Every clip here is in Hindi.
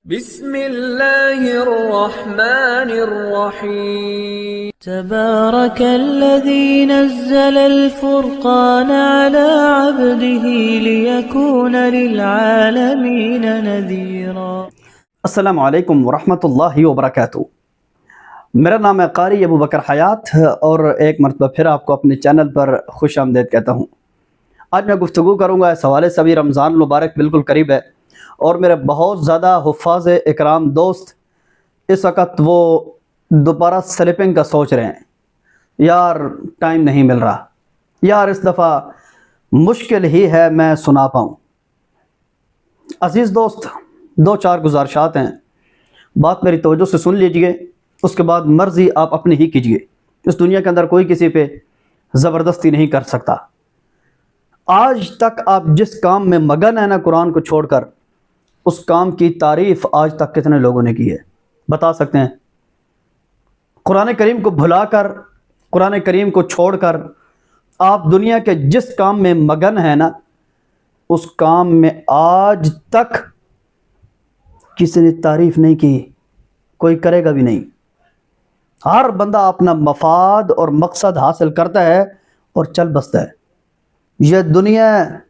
बिस्मिल्लाहिर्रहमानिर्रहीम। तबारकल्लज़ी नज़्ज़लल फ़ुरक़ान अला अब्दिही लियकून लिलआलमीन नज़ीरा। अस्सलामु अलैकुम वरहमतुल्लाहि वबरकातुहू। मेरा नाम है क़ारी अबू बकर हयात और एक मरतबा फिर आपको अपने चैनल पर खुश आमदीद कहता हूँ। आज मैं गुफ्तगू करूँगा इस हवाले से, अभी रमज़ान मुबारक बिल्कुल करीब है और मेरे बहुत ज़्यादा हुफ़ाज़ इकराम दोस्त इस वक्त वो दोबारा स्लिपिंग का सोच रहे हैं। यार टाइम नहीं मिल रहा, यार इस दफ़ा मुश्किल ही है मैं सुना पाऊँ। अज़ीज़ दोस्त, दो चार गुजारिशात हैं, बात मेरी तवज्जो से सुन लीजिए, उसके बाद मर्ज़ी आप अपनी ही कीजिए। इस दुनिया के अंदर कोई किसी पे ज़बरदस्ती नहीं कर सकता। आज तक आप जिस काम में मगन है ना, कुरान को छोड़कर, उस काम की तारीफ़ आज तक कितने लोगों ने की है बता सकते हैं? कुरान करीम को भुलाकर, कुरान करीम को छोड़कर आप दुनिया के जिस काम में मगन है ना, उस काम में आज तक किसी ने तारीफ़ नहीं की, कोई करेगा भी नहीं। हर बंदा अपना मफाद और मकसद हासिल करता है और चल बसता है। यह दुनिया,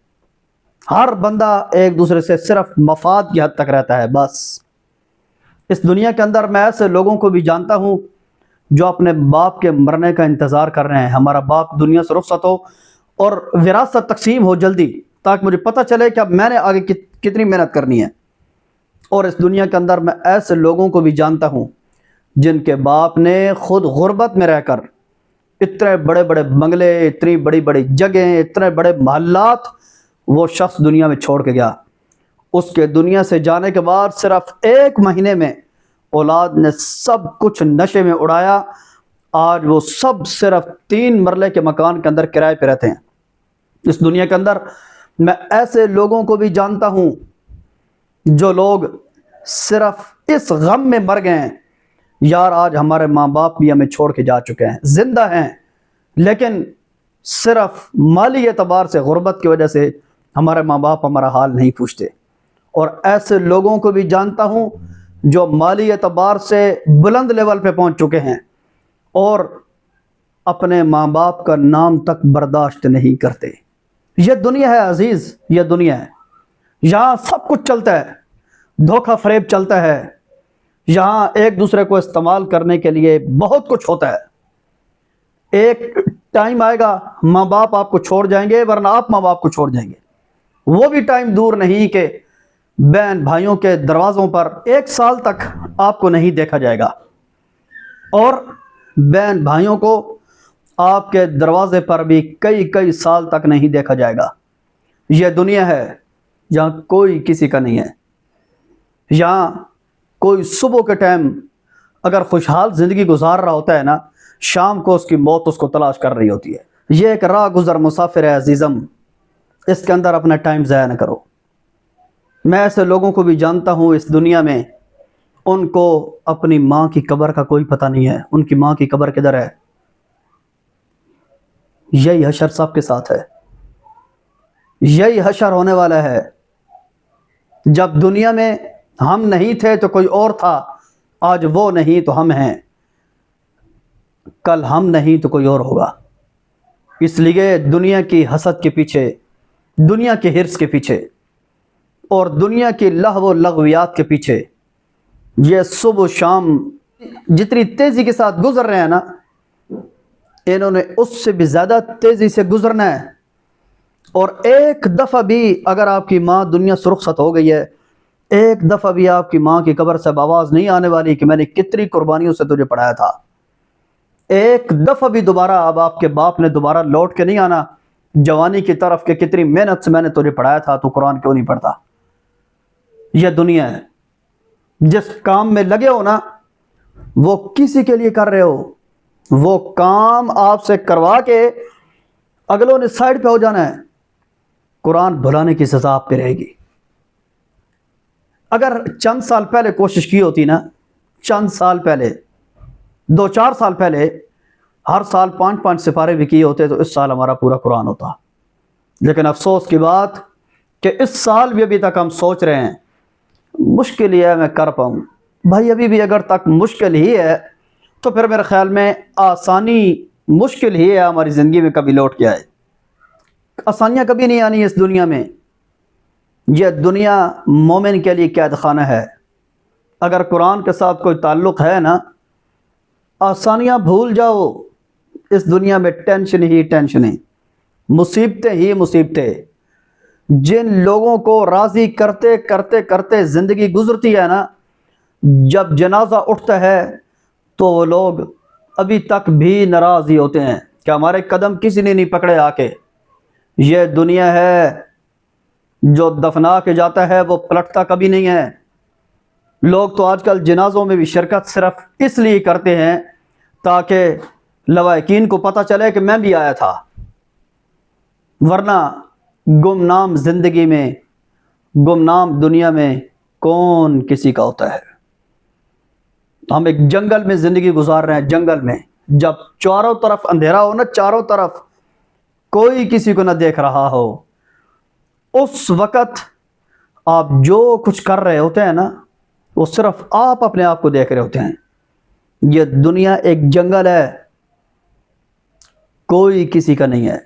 हर बंदा एक दूसरे से सिर्फ मफाद की हद तक रहता है बस। इस दुनिया के अंदर मैं ऐसे लोगों को भी जानता हूँ जो अपने बाप के मरने का इंतज़ार कर रहे हैं, हमारा बाप दुनिया से रुखसत हो और विरासत तकसीम हो जल्दी, ताकि मुझे पता चले कि अब मैंने आगे कितनी मेहनत करनी है। और इस दुनिया के अंदर मैं ऐसे लोगों को भी जानता हूँ जिनके बाप ने खुद गुर्बत में रहकर इतने बड़े बड़े बंगले, इतनी बड़ी बड़ी जगह, इतने बड़े महल्लात वो शख्स दुनिया में छोड़ के गया। उसके दुनिया से जाने के बाद सिर्फ 1 महीने में औलाद ने सब कुछ नशे में उड़ाया। आज वो सब सिर्फ 3 मरले के मकान के अंदर किराए पे रहते हैं। इस दुनिया के अंदर मैं ऐसे लोगों को भी जानता हूँ जो लोग सिर्फ इस गम में मर गए हैं, यार आज हमारे माँ बाप भी हमें छोड़ के जा चुके हैं, जिंदा हैं लेकिन सिर्फ माली एतबार से, गुर्बत की वजह से हमारे माँ बाप हमारा हाल नहीं पूछते। और ऐसे लोगों को भी जानता हूँ जो माली एतबार से बुलंद लेवल पे पहुँच चुके हैं और अपने माँ बाप का नाम तक बर्दाश्त नहीं करते। यह दुनिया है अजीज़, यह दुनिया है। यहाँ सब कुछ चलता है, धोखा फरेब चलता है, यहाँ एक दूसरे को इस्तेमाल करने के लिए बहुत कुछ होता है। एक टाइम आएगा माँ बाप आपको छोड़ जाएंगे, वरना आप माँ बाप को छोड़ जाएंगे। वो भी टाइम दूर नहीं कि बहन भाइयों के दरवाज़ों पर 1 साल तक आपको नहीं देखा जाएगा और बहन भाइयों को आपके दरवाजे पर भी कई कई साल तक नहीं देखा जाएगा। यह दुनिया है जहाँ कोई किसी का नहीं है। यहाँ कोई सुबह के टाइम अगर खुशहाल ज़िंदगी गुजार रहा होता है ना, शाम को उसकी मौत उसको तलाश कर रही होती है। यह एक राह गुज़र मुसाफिर है अजीज़म, इसके अंदर अपना टाइम ज़ाया न करो। मैं ऐसे लोगों को भी जानता हूँ इस दुनिया में, उनको अपनी माँ की कब्र का कोई पता नहीं है, उनकी माँ की कब्र किधर है। यही हशर साहब के साथ है, यही हशर होने वाला है। जब दुनिया में हम नहीं थे तो कोई और था, आज वो नहीं तो हम हैं, कल हम नहीं तो कोई और होगा। इसलिए दुनिया की हसद के पीछे, दुनिया के हिर्स के पीछे और दुनिया की लहव लगवियात के पीछे ये सुबह शाम जितनी तेज़ी के साथ गुजर रहे हैं ना, इन्होंने उससे भी ज़्यादा तेज़ी से गुजरना है। और एक दफ़ा भी अगर आपकी माँ दुनिया से रुखसत हो गई है, एक दफ़ा भी आपकी माँ की कब्र से आवाज़ नहीं आने वाली कि मैंने कितनी कुर्बानियों से तुझे पढ़ाया था। एक दफ़ा भी दोबारा अब आपके बाप ने दोबारा लौट के नहीं आना जवानी की तरफ के कितनी मेहनत से मैंने तुझे पढ़ाया था, तो कुरान क्यों नहीं पढ़ता। यह दुनिया है, जिस काम में लगे हो ना वो किसी के लिए कर रहे हो, वो काम आपसे करवा के अगलों ने साइड पे हो जाना है। कुरान भुलाने की सज़ा आप पे रहेगी। अगर चंद साल पहले कोशिश की होती ना, चंद साल पहले, 2-4 साल पहले हर साल 5-5 सिपारे भी किए होते तो इस साल हमारा पूरा कुरान होता। लेकिन अफसोस की बात कि इस साल भी अभी तक हम सोच रहे हैं मुश्किल ही है मैं कर पाऊँ। भाई अभी भी अगर तक मुश्किल ही है तो फिर मेरे ख्याल में आसानी मुश्किल ही है हमारी ज़िंदगी में कभी लौट के आए। आसानियाँ कभी नहीं आनी इस दुनिया में। यह दुनिया मोमिन के लिए कैद खाना है। अगर कुरान के साथ कोई ताल्लुक़ है ना, आसानियाँ भूल जाओ। इस दुनिया में टेंशन ही टेंशनें, मुसीबतें ही मुसीबतें। जिन लोगों को राज़ी करते करते करते ज़िंदगी गुजरती है ना, जब जनाजा उठता है तो वो लोग अभी तक भी नाराज़ ही होते हैं कि हमारे कदम किसी ने नहीं पकड़े आके। ये दुनिया है जो दफना के जाता है वो पलटता कभी नहीं है। लोग तो आजकल जनाजों में भी शिरकत सिर्फ इसलिए करते हैं ताकि लवाकिन को पता चले कि मैं भी आया था, वरना गुमनाम ज़िंदगी में, गुमनाम दुनिया में कौन किसी का होता है। हम एक जंगल में ज़िंदगी गुजार रहे हैं। जंगल में जब चारों तरफ अंधेरा हो ना, चारों तरफ कोई किसी को ना देख रहा हो, उस वक़्त आप जो कुछ कर रहे होते हैं ना, वो सिर्फ आप अपने आप को देख रहे होते हैं। ये दुनिया एक जंगल है, कोई किसी का नहीं है।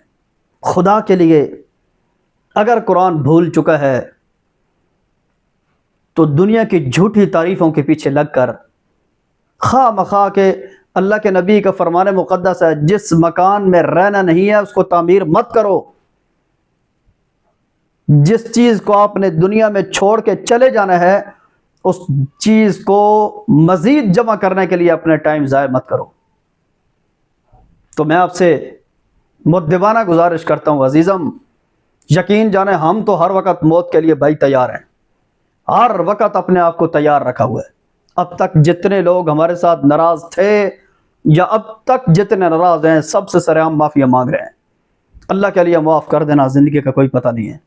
खुदा के लिए अगर कुरान भूल चुका है तो दुनिया की झूठी तारीफ़ों के पीछे लगकर खा मखा के, अल्लाह के नबी का फरमाने मुक़द्दस है, जिस मकान में रहना नहीं है उसको तामीर मत करो। जिस चीज़ को आपने दुनिया में छोड़ के चले जाना है उस चीज़ को मज़ीद जमा करने के लिए अपने टाइम ज़ाय मत करो। तो मैं आपसे मुद्दबाना गुजारिश करता हूँ अजीज़म, यकीन जाने हम तो हर वक़्त मौत के लिए भाई तैयार हैं, हर वक़्त अपने आप को तैयार रखा हुआ है। अब तक जितने लोग हमारे साथ नाराज़ थे या अब तक जितने नाराज़ हैं, सबसे सरेआम माफ़िया मांग रहे हैं। अल्लाह के लिए माफ़ कर देना, ज़िंदगी का कोई पता नहीं है।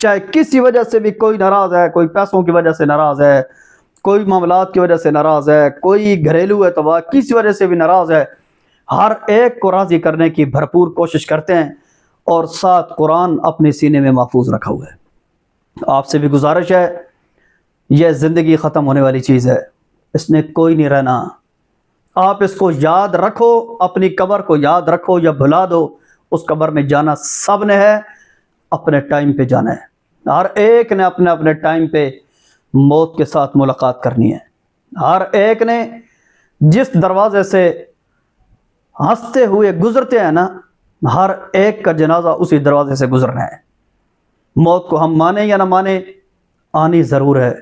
चाहे किसी वजह से भी कोई नाराज़ है, कोई पैसों की वजह से नाराज़ है, कोई मामलात की वजह से नाराज़ है, कोई घरेलू एतबार किसी वजह से भी नाराज़ है, हर एक को राज़ी करने की भरपूर कोशिश करते हैं और साथ कुरान अपने सीने में महफूज रखा हुआ है। आपसे भी गुजारिश है, यह ज़िंदगी ख़त्म होने वाली चीज़ है, इसने कोई नहीं रहना। आप इसको याद रखो, अपनी कब्र को याद रखो या भुला दो, उस कब्र में जाना सब ने है, अपने टाइम पे जाना है। हर एक ने अपने अपने टाइम पे मौत के साथ मुलाकात करनी है। हर एक ने जिस दरवाजे से हंसते हुए गुजरते हैं ना, हर एक का जनाजा उसी दरवाजे से गुजरना है। मौत को हम माने या ना माने, आनी ज़रूर है।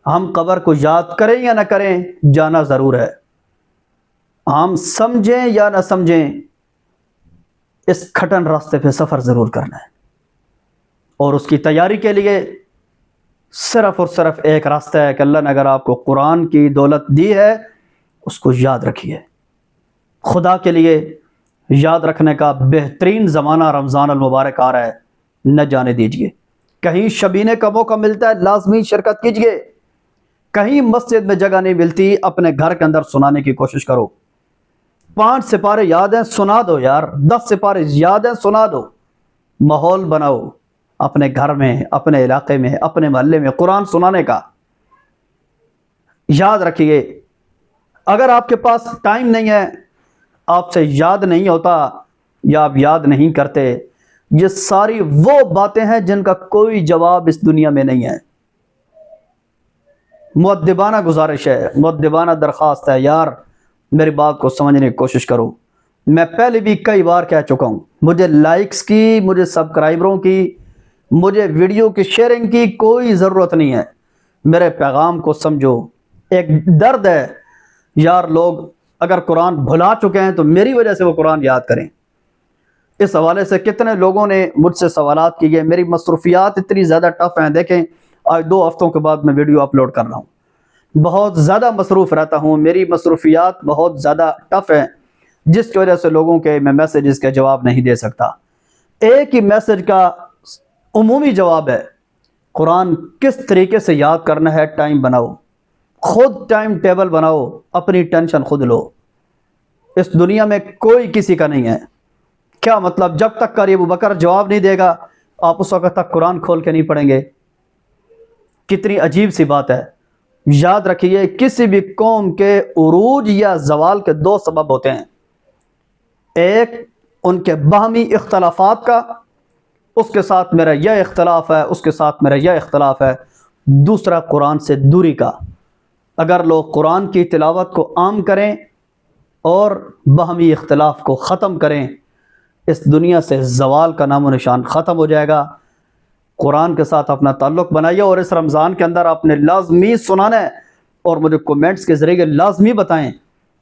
हम कब्र को याद करें या ना करें, जाना ज़रूर है। हम समझें या ना समझें, इस कठिन रास्ते पे सफ़र ज़रूर करना है और उसकी तैयारी के लिए सिर्फ़ और सिर्फ एक रास्ता है कि अल्लाह ने अगर आपको कुरान की दौलत दी है उसको याद रखिए। खुदा के लिए याद रखने का बेहतरीन ज़माना रमज़ान अल मुबारक आ रहा है, न जाने दीजिए। कहीं शबीने का मौका मिलता है, लाजमी शिरकत कीजिए। कहीं मस्जिद में जगह नहीं मिलती, अपने घर के अंदर सुनाने की कोशिश करो। 5 सिपारे याद हैं, सुना दो यार। 10 सिपारे याद हैं, सुना दो। माहौल बनाओ अपने घर में, अपने इलाके में, अपने मोहल्ले में कुरान सुनाने का। याद रखिए, अगर आपके पास टाइम नहीं है, आपसे याद नहीं होता या आप याद नहीं करते, ये सारी वो बातें हैं जिनका कोई जवाब इस दुनिया में नहीं है। मुअद्दिबाना गुजारिश है, मुअद्दिबाना दरख्वास्त है, यार मेरी बात को समझने की कोशिश करो। मैं पहले भी कई बार कह चुका हूँ, मुझे लाइक्स की, मुझे सब्सक्राइबरों की, मुझे वीडियो की शेयरिंग की कोई ज़रूरत नहीं है। मेरे पैगाम को समझो। एक दर्द है यार, लोग अगर कुरान भुला चुके हैं तो मेरी वजह से वो कुरान याद करें। इस हवाले से कितने लोगों ने मुझसे सवालात किए। मेरी मसरूफियात इतनी ज़्यादा टफ़ हैं, देखें आज 2 हफ्तों के बाद मैं वीडियो अपलोड कर रहा हूँ। बहुत ज़्यादा मसरूफ़ रहता हूँ, मेरी मसरूफियात बहुत ज़्यादा टफ़ हैं, जिसकी वजह से लोगों के मैं मैसेजेस का जवाब नहीं दे सकता। एक ही मैसेज का उमूमी जवाब है, कुरान किस तरीके से याद करना है। टाइम बनाओ, खुद टाइम टेबल बनाओ, अपनी टेंशन खुद लो। इस दुनिया में कोई किसी का नहीं है। क्या मतलब, जब तक कारी अबू बकर जवाब नहीं देगा आप उस वक़्त तक कुरान खोल के नहीं पढ़ेंगे। कितनी अजीब सी बात है। याद रखिए, किसी भी कौम के उरूज या जवाल के दो सबब होते हैं, एक उनके बाहमी इख्तलाफात का, उसके साथ मेरा यह इख्तलाफ है, उसके साथ मेरा यह इख्तलाफ है, दूसरा कुरान से दूरी का। अगर लोग कुरान की तिलावत को आम करें और बाहमी इख्तलाफ को ख़त्म करें, इस दुनिया से जवाल का नामो निशान ख़त्म हो जाएगा। कुरान के साथ अपना ताल्लुक़ बनाइए और इस रमज़ान के अंदर आपने लाजमी सुनाना है और मुझे कमेंट्स के ज़रिए लाजमी बताएं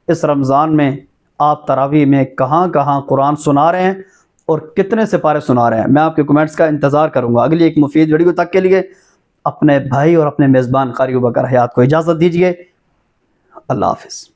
इस रमज़ान में आप तरावी में कहाँ कहाँ कुरान सुना रहे हैं और कितने सिपारे सुना रहे हैं। मैं आपके कमेंट्स का इंतज़ार करूँगा। अगली एक मुफीद वीडियो तक के लिए अपने भाई और अपने मेज़बान कारी अबू बकर हयात को इजाज़त दीजिए। अल्लाह हाफ़िज़।